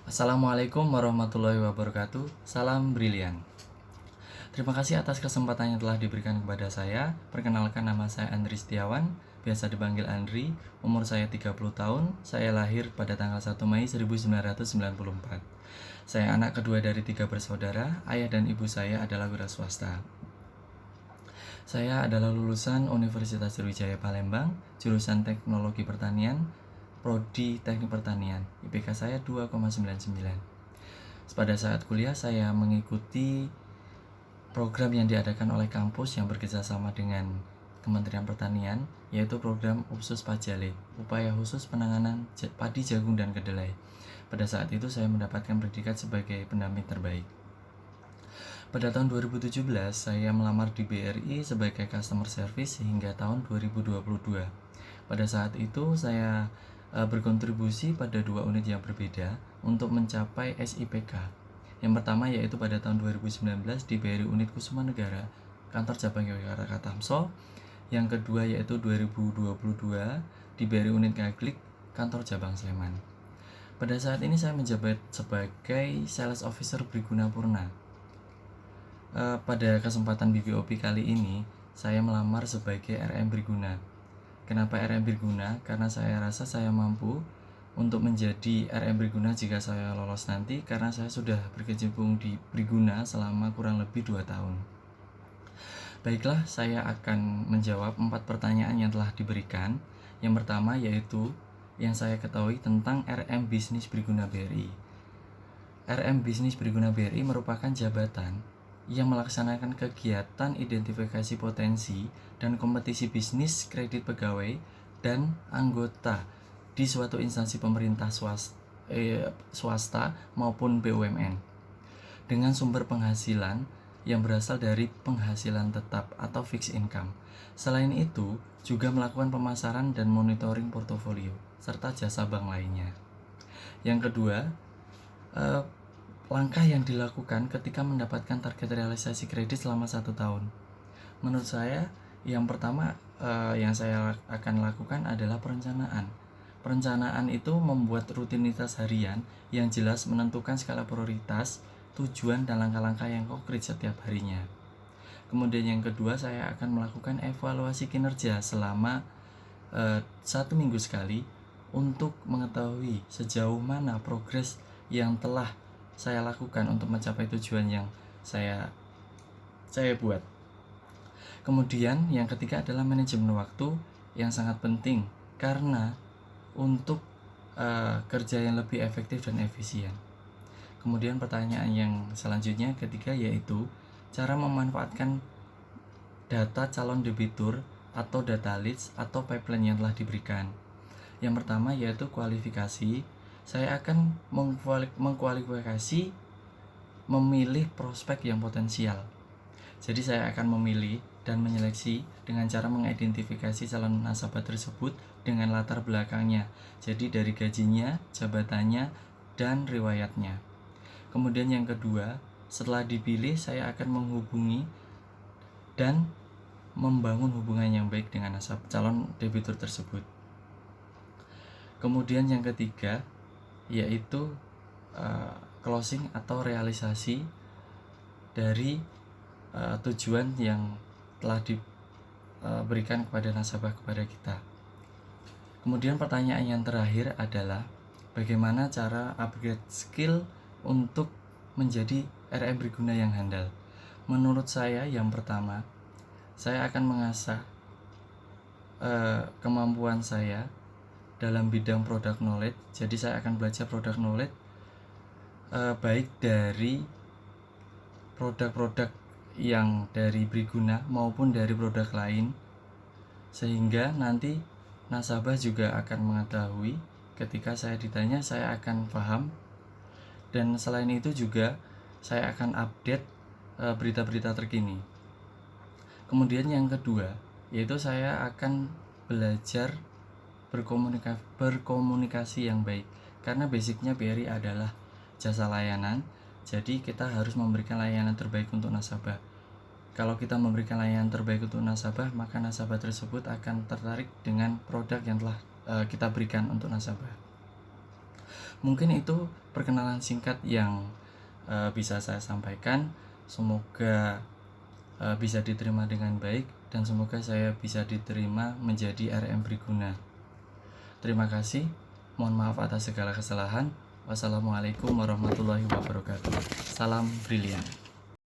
Assalamualaikum warahmatullahi wabarakatuh. Salam brilian. Terima kasih atas kesempatan yang telah diberikan kepada saya. Perkenalkan, nama saya Andri Setiawan, biasa dipanggil Andri. Umur saya 30 tahun. Saya lahir pada tanggal 1 Mei 1994. Saya anak kedua dari 3 bersaudara. Ayah dan ibu saya adalah wira swasta. Saya adalah lulusan Universitas Sriwijaya Palembang, jurusan Teknologi Pertanian, Prodi Teknik Pertanian. IPK saya 2,99. Pada saat kuliah saya mengikuti program yang diadakan oleh kampus yang bekerjasama dengan Kementerian Pertanian, yaitu program Upsus Pajale, upaya khusus penanganan padi, jagung, dan kedelai. Pada saat itu saya mendapatkan predikat sebagai pendamping terbaik. Pada tahun 2017 saya melamar di BRI sebagai customer service hingga tahun 2022. Pada saat itu saya berkontribusi pada 2 unit yang berbeda untuk mencapai SIPK. Yang pertama yaitu pada tahun 2019 di BRI Unit Kusuma Negara, kantor cabang Yogyakarta Tamso. Yang kedua yaitu 2022 di BRI Unit Ngaglik, kantor cabang Sleman. Pada saat ini saya menjabat sebagai Sales Officer Briguna Purna. Pada kesempatan BBOP kali ini saya melamar sebagai RM Briguna. Kenapa RM Briguna? Karena saya rasa saya mampu untuk menjadi RM Briguna jika saya lolos nanti, karena saya sudah berkecimpung di Briguna selama kurang lebih 2 tahun. Baiklah, saya akan menjawab 4 pertanyaan yang telah diberikan. Yang pertama yaitu yang saya ketahui tentang RM Bisnis Briguna BRI. RM Bisnis Briguna BRI merupakan jabatan yang melaksanakan kegiatan identifikasi potensi dan kompetisi bisnis kredit pegawai dan anggota di suatu instansi pemerintah swasta maupun BUMN dengan sumber penghasilan yang berasal dari penghasilan tetap atau fixed income. Selain itu, juga melakukan pemasaran dan monitoring portofolio serta jasa bank lainnya. Yang kedua, langkah yang dilakukan ketika mendapatkan target realisasi kredit selama 1 tahun. Menurut saya, yang pertama yang saya akan lakukan adalah perencanaan. Perencanaan itu membuat rutinitas harian yang jelas, menentukan skala prioritas, tujuan, dan langkah-langkah yang konkret setiap harinya. Kemudian yang kedua, saya akan melakukan evaluasi kinerja selama 1 minggu sekali untuk mengetahui sejauh mana progres yang telah saya lakukan untuk mencapai tujuan yang saya buat. Kemudian yang ketiga adalah manajemen waktu yang sangat penting, karena untuk kerja yang lebih efektif dan efisien. Kemudian pertanyaan yang selanjutnya ketiga yaitu cara memanfaatkan data calon debitur atau data leads atau pipeline yang telah diberikan. Yang pertama yaitu kualifikasi. Saya akan mengkualifikasi, memilih prospek yang potensial. Jadi saya akan memilih dan menyeleksi dengan cara mengidentifikasi calon nasabah tersebut dengan latar belakangnya. Jadi dari gajinya, jabatannya, dan riwayatnya. Kemudian yang kedua, setelah dipilih saya akan menghubungi dan membangun hubungan yang baik dengan calon debitur tersebut. Kemudian yang ketiga yaitu closing atau realisasi dari tujuan yang telah diberikan kepada nasabah kepada kita. Kemudian pertanyaan yang terakhir adalah bagaimana cara upgrade skill untuk menjadi RM Briguna yang handal. Menurut saya yang pertama, saya akan mengasah kemampuan saya dalam bidang product knowledge. Jadi saya akan belajar product knowledge baik dari produk-produk yang dari Briguna maupun dari produk lain, sehingga nanti nasabah juga akan mengetahui ketika saya ditanya, saya akan paham. Dan selain itu juga saya akan update berita-berita terkini. Kemudian yang kedua yaitu saya akan belajar berkomunikasi yang baik, karena basicnya BRI adalah jasa layanan. Jadi kita harus memberikan layanan terbaik untuk nasabah. Kalau kita memberikan layanan terbaik untuk nasabah, maka nasabah tersebut akan tertarik dengan produk yang telah kita berikan untuk nasabah. Mungkin itu perkenalan singkat yang bisa saya sampaikan. Semoga bisa diterima dengan baik dan semoga saya bisa diterima menjadi RM Briguna. Terima kasih. Mohon maaf atas segala kesalahan. Wassalamualaikum warahmatullahi wabarakatuh. Salam brilian.